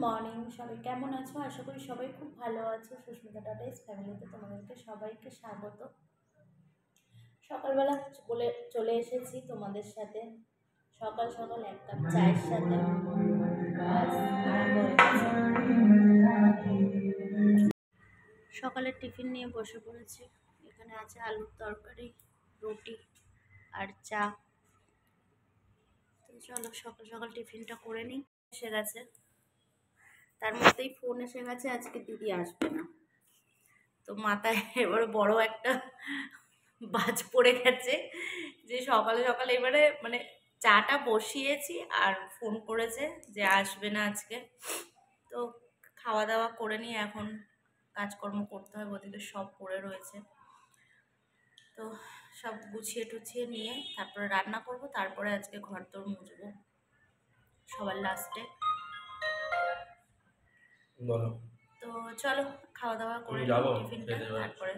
Morning, সবাই কেমন আছো? আশা করি সবাই খুব ভালো আছো। সুস্মিতা টাটাইস ফ্যামিলিতে তোমাদেরকে সবাইকে স্বাগত। সকালবেলা চলে এসেছি তোমাদের সাথে সকাল সকাল এক কাপ চায়ের সাথে। আরম্ভ হয়ে গেছে। সকালের টিফিন নিয়ে বসে পড়েছি। এখানে আছে আলুর তরকারি, রুটি আর চা। তো চলো সকাল সকাল টিফিনটা করে নিই। এসে গেছে, তার মধ্যেই ফোন এসে গেছে আজকে দিদি আসবে না। তো মাথায় এবারে বড় একটা বাজ পড়ে গেছে যে সকালে সকালে এবারে মানে চাটা বসিয়েছি আর ফোন করেছে যে আসবে না আজকে। তো খাওয়া দাওয়া করে নিয়ে এখন কাজকর্ম করতে হবে, ওদিকে সব পড়ে রয়েছে। তো সব গুছিয়ে টুছিয়ে নিয়ে তারপরে রান্না করব, তারপরে আজকে ঘর দোর মুছবো সবার লাস্টে। তো চলো খাওয়া দাওয়া করে টিফিনটা তারপরে।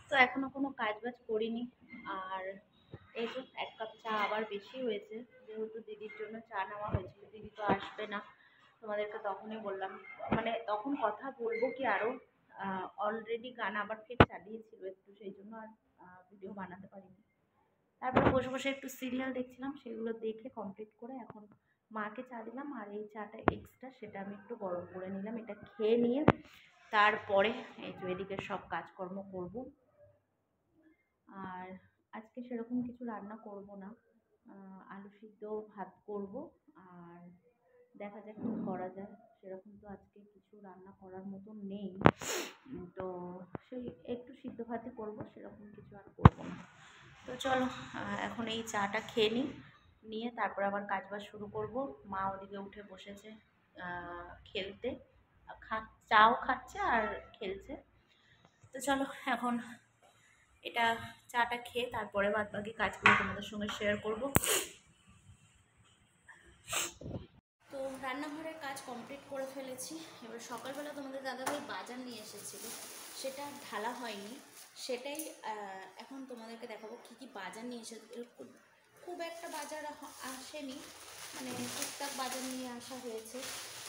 তো এখনো কোনো কাজ বাজ করিনি। আর এই তো এক কাপ চা আবার বেশি হয়েছে, যেহেতু দিদির জন্য চা নেওয়া হয়েছিল। দিদি তো আসবে না, তোমাদেরকে তখনই বললাম। মানে তখন কথা বলবো কি আরও, অলরেডি গান আবার ফের চালিয়েছিল একটু, সেই জন্য আর ভিডিও বানাতে পারিনি। তারপরে বসে বসে একটু সিরিয়াল দেখছিলাম, সেগুলো দেখে কমপ্লিট করে এখন মাকে চা দিলাম। আর এই চাটা এক্সট্রা, সেটা আমি একটু গরম করে নিলাম। এটা খেয়ে নিয়ে তারপরে এই যে এদিকে সব কাজকর্ম করব। আর আজকে সেরকম কিছু রান্না করব না, আলু সিদ্ধ ভাত করব। আর দেখা যাক কী করা যায়, সেরকম তো আজকে কিছু রান্না করার মতো নেই। তো সেই একটু সিদ্ধ ভাতই করবো, সেরকম কিছু আর করবো না। তো চলো এখন এই চাটা খেয়ে নিয়ে তারপর আবার কাজবাজ শুরু করব। মা ওদিকে উঠে বসেছে খেলতে, চাও খাচ্ছে আর খেলছে। তো চলো এখন এটা চাটা খেয়ে তারপরে বাদ বাকি কাজগুলো তোমাদের সঙ্গে শেয়ার করব। তো রান্নাঘরের কাজ কমপ্লিট করে ফেলেছি। এবার সকালবেলা তোমাদের দাদাভাই বাজার নিয়ে এসেছিল, সেটা ঢালা হয়নি, সেটাই এখন তোমাদেরকে দেখাবো কী কী বাজার নিয়ে এসেছিল। খুব একটা বাজার আসেনি, মানে টুকটাক বাজার নিয়ে আসা হয়েছে।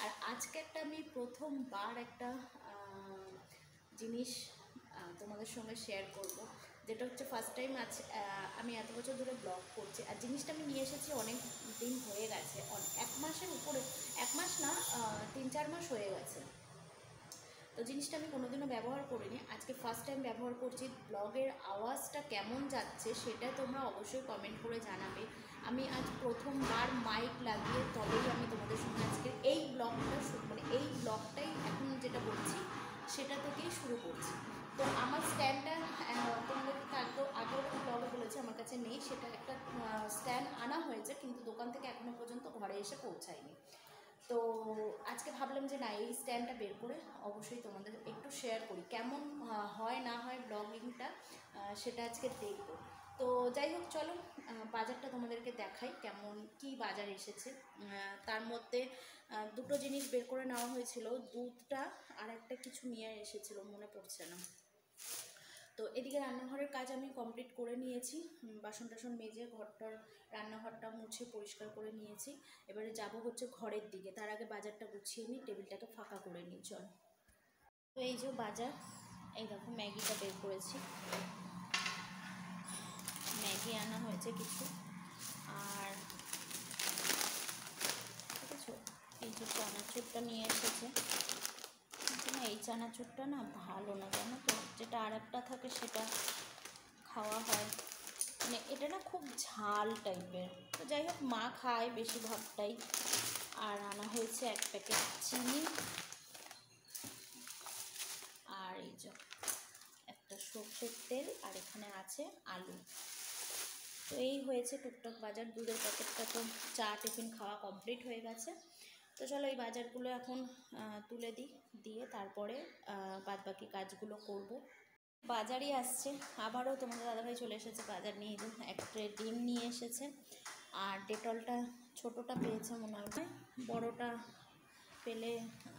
আর আজকে একটা আমি প্রথমবার একটা জিনিস তোমাদের সঙ্গে শেয়ার করব, যেটা হচ্ছে ফার্স্ট টাইম আছে। আমি এত বছর ধরে ব্লগ করছি, আর জিনিসটা আমি নিয়ে এসেছি অনেক দিন হয়ে গেছে, এক মাসের উপরে, এক মাস না 3-4 মাস হয়ে গেছে। তো জিনিসটা আমি কোনোদিনও ব্যবহার করিনি, আজকে ফার্স্ট টাইম ব্যবহার করছি। ব্লগের আওয়াজটা কেমন যাচ্ছে সেটা তোমরা অবশ্যই কমেন্ট করে জানাবে। আমি আজ প্রথমবার মাইক লাগিয়ে তবেই আমি তোমাদের সঙ্গে আজকে এই ব্লগটা মানে এই ব্লগটাই এখন যেটা বলছি সেটা থেকেই শুরু করছি। তো আমার স্ট্যান্ডটা তোমাদেরকে আগেও ব্লগে বলেছি আমার কাছে নেই, সেটা একটা স্ট্যান্ড আনা হয়েছে, কিন্তু দোকান থেকে এখনও পর্যন্ত ঘরে এসে পৌঁছায়নি। তো আজকে ভাবলাম যে না, এই স্ট্যান্ডটা বের করে অবশ্যই তোমাদের একটু শেয়ার করি, কেমন হয় না হয় ব্লগিংটা, সেটা আজকে দেখব। তো যাই হোক চলো বাজারটা তোমাদেরকে দেখাই কেমন কি বাজার এসেছে। তার মধ্যে দুটো জিনিস বের করে নেওয়া হয়েছিল, দুধটা আর একটা কিছু নিয়ে এসেছিল, মনে পড়ছে না। তো এদিকে রান্নাঘরের কাজ আমি কমপ্লিট করে নিয়েছি, বাসন টাসন মেজে ঘরটার রান্নাঘরটা মুছে পরিষ্কার করে নিয়েছি। এবারে যাব হচ্ছে ঘরের দিকে, তার আগে বাজারটা গুছিয়ে নিই, টেবিলটাকে ফাঁকা করে নিই। চল, তো এই যে বাজার, এই দেখো ম্যাগিটা বের করেছি, ম্যাগি আনা হয়েছে কিছু। আর ঠিক আছে, এই যে চানাচুরটা নিয়ে এসেছে। না, এই চানাচুরটা না ভালো না, জানো তো, যেটা আর একটা থাকে সেটা খাওয়া হয়, মানে এটা না খুব ঝাল টাইপের। তো যাই হোক মা খায় বেশিরভাগটাই। আর আনা হয়েছে এক প্যাকেট চিনি, আর এই যে একটা সর্ষের তেল, আর এখানে আছে আলু। তো এই হয়েছে টুকটাক বাজার। দুধের প্যাকেটটা তো চা টিফিন খাওয়া কমপ্লিট হয়ে গেছে। তো চলো এই বাজারগুলো এখন তুলে দিয়ে তারপরে বাদবাকি কাজগুলো করব। বাজারই আসছে আবারও, তোমাদের দাদাভাই চলে এসেছে বাজার নিয়ে। এক ট্রে ডিম নিয়ে এসেছে, আর ডেটলটা ছোটোটা পেয়েছে মনে হয়, বড়োটা পেলে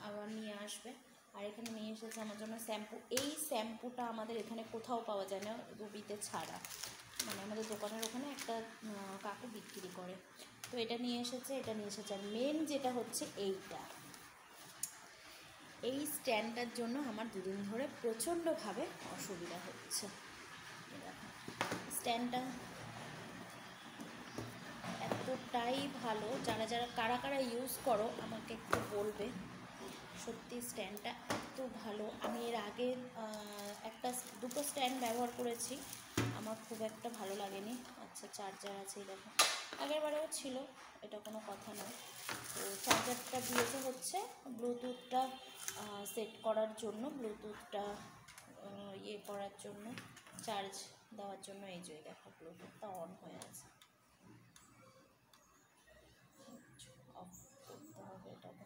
আবার নিয়ে আসবে। আর এখানে নিয়ে এসেছে আমার জন্য শ্যাম্পু। এই শ্যাম্পুটা আমাদের এখানে কোথাও পাওয়া যায় না, রুবিতে ছাড়া। মানে আমাদের দোকানের ওখানে একটা কাকু বিক্রি করে। তো এটা নিয়ে এসেছে, আর মেন যেটা হচ্ছে এই স্ট্যান্ডটার জন্য আমার দুদিন ধরে প্রচণ্ডভাবে অসুবিধা হচ্ছে। স্ট্যান্ডটা এতটাই ভালো, কারা কারা ইউজ করো আমাকে একটু বলবে। সত্যি স্ট্যান্ডটা এত ভালো। আমি এর আগে দুটো স্ট্যান্ড ব্যবহার করেছি, আমার খুব একটা ভালো লাগেনি। আচ্ছা, চার্জার আছে, দেখো আগেরবারেও ছিল, এটা কোনো কথা নয়। তো চার্জারটা দিয়েছে হচ্ছে ব্লুটুথটা সেট করার জন্য, ব্লুটুথটা ইয়ে করার জন্য, চার্জ দেওয়ার জন্য। এই যে দেখো ব্লুটুথটা অন হয়ে আছে, অফ করতে হবে এটাকে।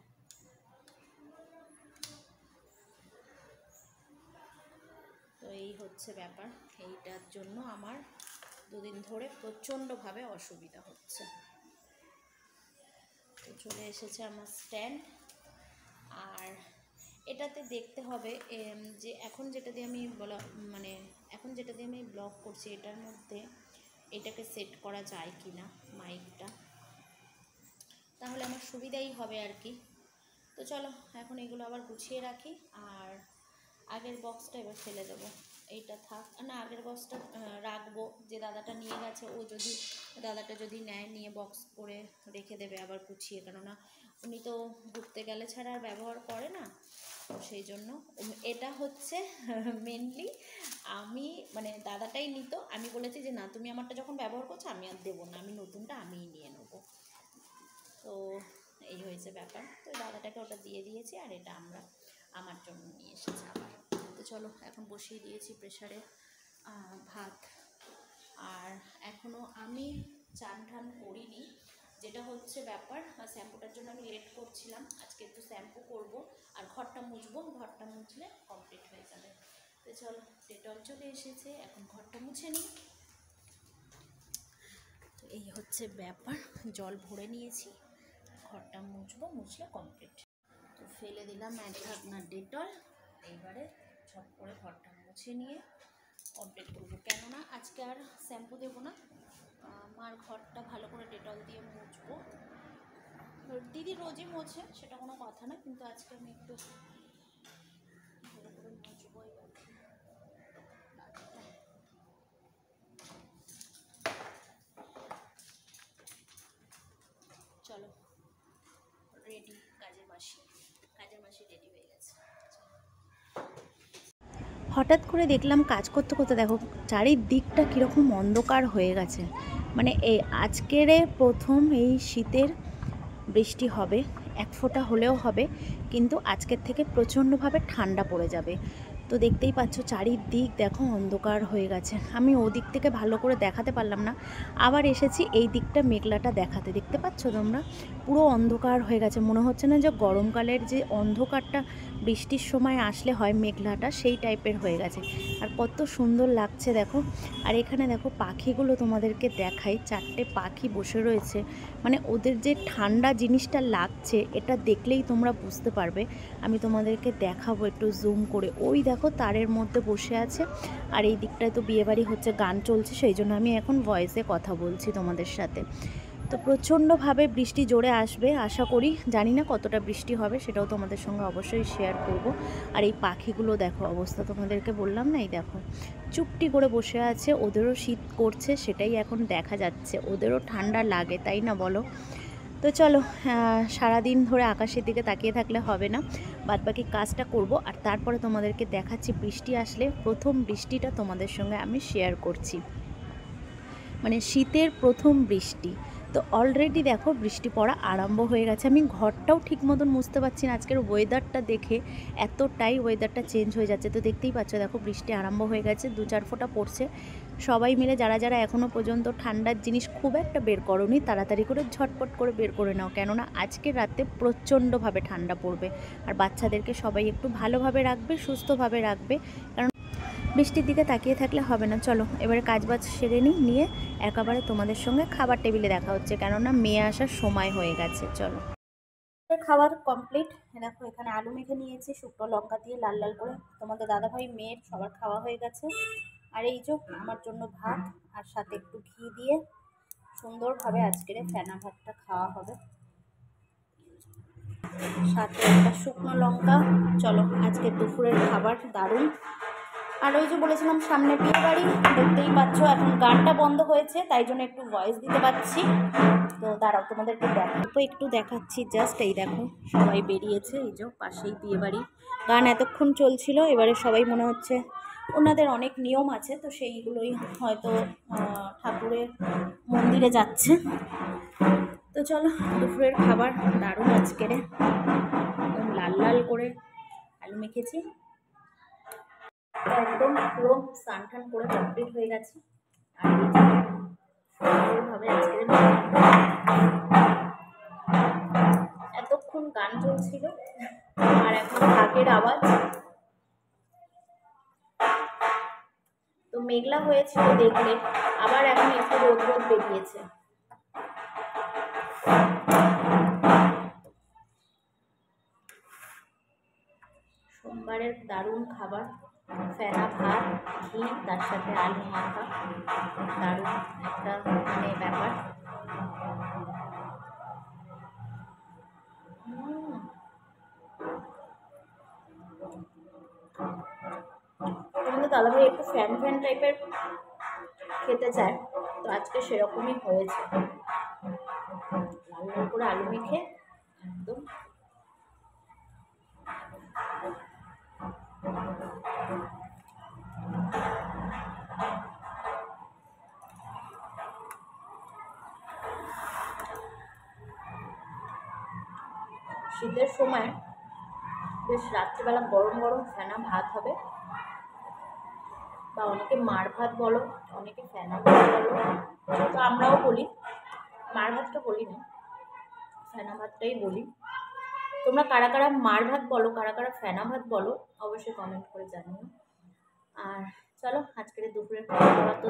তো এই হচ্ছে ব্যাপার, এইটার জন্য আমার দুদিন ধরে প্রচণ্ডভাবে অসুবিধা হচ্ছে। তো চলে এসেছে আমার স্ট্যান্ড। আর এটাতে দেখতে হবে যে এখন যেটা দিয়ে আমি ব্লগ করছি, এটার মধ্যে এটাকে সেট করা যায় কি না মাইকটা, তাহলে আমার সুবিধাই হবে আর কি। তো চলো এখন এগুলো আবার গুছিয়ে রাখি। আর আগের বক্সটা এবার ফেলে দেবো, এইটা থাক না, আগের বক্সটা রাখবো। যে দাদাটা নিয়ে গেছে, দাদাটা যদি নেয়, নিয়ে বক্স করে রেখে দেবে আবার গুছিয়ে, কেননা উনি তো ঘুরতে গেলে ছাড়া আর ব্যবহার করে না। তো সেই জন্য এটা হচ্ছে মেনলি আমি দাদাটাই নিত, আমি বলেছি যে না, তুমি আমারটা যখন ব্যবহার করছো আমি আর দেবো না, আমি নতুনটা আমিই নিয়ে নেবো। তো এই হয়েছে ব্যাপার। তো দাদাটাকে ওটা দিয়ে দিয়েছি, আর এটা আমার জন্য নিয়ে এসেছে আবার। তো চলো এখন বসিয়ে দিয়েছি প্রেসারে ভাত। আর এখনও আমি চান ঠান করিনি, যেটা হচ্ছে ব্যাপার। শ্যাম্পুটার জন্য আমি লেট করছিলাম, আজকে একটু শ্যাম্পু করব আর ঘরটা মুছবো, ঘরটা মুছলে কমপ্লিট হয়ে যাবে। তো চলো, ডেটল চলে এসেছে, এখন ঘরটা মুছে নিই। তো এই হচ্ছে ব্যাপার, জল ভরে নিয়েছি, ঘরটা মুছলে কমপ্লিট। তো ফেলে দিলাম এক ঢাকনা ডেটল, এইবারে ঝট করে ঘরটা মুছে নিয়ে কমপ্লিট করবো, কেননা আজকে আর শ্যাম্পু দেবো না। মার ঘরটা ভালো করে ডেটল দিয়ে মুছবো। দিদি রোজই মোছে, সেটা কোনো কথা না, কিন্তু আজকে আমি একটু ভালো করে মুছবো। চলো রেডি, কাজের মাসি রেডি হয়ে গেছে। হঠাৎ করে দেখলাম কাজ করতে করতে, দেখো চারিদিকটা কীরকম অন্ধকার হয়ে গেছে। এই আজকের প্রথম এই শীতের বৃষ্টি হবে, এক ফোঁটা হলেও হবে, কিন্তু আজকের থেকে প্রচণ্ডভাবে ঠান্ডা পড়ে যাবে। তো দেখতেই পাচ্ছ চারিদিক দেখো অন্ধকার হয়ে গেছে। আমি ওদিক থেকে ভালো করে দেখাতে পারলাম না, আবার এসেছি এই দিকটা মেঘলাটা দেখাতে। দেখতে পাচ্ছ তোমরা, পুরো অন্ধকার হয়ে গেছে, মনে হচ্ছে না যে গরমকালের যে অন্ধকারটা বৃষ্টির সময় আসলে হয় মেঘলাটা, সেই টাইপের হয়ে গেছে। আর কত সুন্দর লাগছে দেখো। আর এখানে দেখো পাখিগুলো তোমাদেরকে দেখাই, 4টে পাখি বসে রয়েছে। ওদের যে ঠান্ডা জিনিসটা লাগছে, এটা দেখলেই তোমরা বুঝতে পারবে। আমি তোমাদেরকে দেখাবো একটু জুম করে। ওই দেখো তারের মধ্যে বসে আছে, আর এই দিকটায় তো বিয়েবাড়ি হচ্ছে, গান চলছে, সেই জন্য আমি এখন ভয়েসে কথা বলছি তোমাদের সাথে। তো প্রচণ্ডভাবে বৃষ্টি জোরে আসবে আশা করি, জানি না কতটা বৃষ্টি হবে, সেটাও তোমাদের সঙ্গে অবশ্যই শেয়ার করব। আর এই পাখিগুলো দেখো অবস্থা, তোমাদেরকে বললাম না, এই দেখো চুপটি করে বসে আছে, ওদেরও শীত করছে, সেটাই এখন দেখা যাচ্ছে, ওদেরও ঠান্ডা লাগে, তাই না বলো? তো চলো, সারাদিন ধরে আকাশের দিকে তাকিয়ে থাকলে হবে না, বাদবাকি কাজটা করব, আর তারপরে তোমাদেরকে দেখাচ্ছি বৃষ্টি আসলে প্রথম বৃষ্টিটা তোমাদের সঙ্গে আমি শেয়ার করছি। শীতের প্রথম বৃষ্টি। তো অলরেডি দেখো বৃষ্টি পড়া আরম্ভ হয়ে গেছে। আমি ঘরটাও ঠিক মতন মুছতে পারছি না, আজকের ওয়েদারটা দেখে এতটাই ওয়েদারটা চেঞ্জ হয়ে যাচ্ছে। তো দেখতেই পাচ্ছ দেখো বৃষ্টি আরম্ভ হয়ে গেছে, 2-4 ফোঁটা পড়ছে। সবাই মিলে যারা যারা এখনও পর্যন্ত ঠান্ডার জিনিস খুব একটা বের করোনি, তাড়াতাড়ি করে ঝটপট করে বের করে নাও, কেননা আজকে রাতে প্রচণ্ডভাবে ঠান্ডা পড়বে। আর বাচ্চাদেরকে সবাই একটু ভালোভাবে রাখবে, সুস্থভাবে রাখবে, কারণ বৃষ্টির দিকে তাকিয়ে থাকলে হবে না। চলো এবারে কাজবাজ সেরে নিয়ে একেবারে তোমাদের সঙ্গে খাবার টেবিলে দেখা হচ্ছে, কেননা মেয়ে আসার সময় হয়ে গেছে। চলো, খাবার কমপ্লিট। দেখো এখানে আলু মেখে নিয়েছি শুকনো লঙ্কা দিয়ে লাল লাল করে। তোমাদের দাদাভাই মেয়ের সবার খাওয়া হয়ে গেছে। আর এই যে আমার জন্য ভাত, আর সাথে একটু ঘি দিয়ে সুন্দরভাবে আজকের ফেনা ভাতটা খাওয়া হবে, সাথে একটা শুকনো লঙ্কা। চলো আজকে দুপুরের খাবার দারুণ। আর ওই যে বলেছিলাম সামনে বিয়ে বাড়ি, দেখতেই পাচ্ছ এখন গানটা বন্ধ হয়েছে, তাই জন্য একটু ভয়েস দিতে পারছি। তো দাঁড়াও তোমাদেরকে তো একটু দেখাচ্ছি, জাস্ট এই দেখো সবাই বেরিয়েছে, এই যে পাশেই বিয়ে বাড়ি, গান এতক্ষণ চলছিল। এবারে সবাই মনে হচ্ছে ওনাদের অনেক নিয়ম আছে, তো সেইগুলোই হয়তো ঠাকুরের মন্দিরে যাচ্ছে। তো চলো দুপুরের খাবার দারুণ আজকের, একদম লাল লাল করে আলু মেখেছি, একদম পুরো স্নান টান করে কমপ্লিট হয়ে গেছে। আর সুন্দরভাবে আজকের এতক্ষণ গান চলছিল, আর এখন ঢাকের আওয়াজ। তো মেঘলা হয়েছিল দেখলে, আবার এখন একটু রোদ রোদ বেরিয়েছে। সোমবারের দারুণ খাবার, ফেনা ভাত, ঘি, তার সাথে আলু মাখা, দারুণ একটা মানে ব্যাপার। আমাদের দাদাভাই একটু ফ্যান ফ্যান টাইপের খেতে চায়, তো আজকে সেরকমই হয়েছে, লাল লাল করে আলু মেখে একদম। শীতের সময় বেশ রাত্রিবেলা গরম গরম ফেনা ভাত হবে, বা অনেকে মার ভাত বলো, অনেকে ফেনা ভাত বলো, তো আমরাও বলি, মার ভাতটা বলি না, ফেনা ভাতটাই বলি। তোমরা কারা কারা মার ভাত বলো, কারা কারা ফেনা ভাত বলো, অবশ্যই কমেন্ট করে জানিও। আর চলো আজকের দুপুরের খাওয়া দাওয়া তো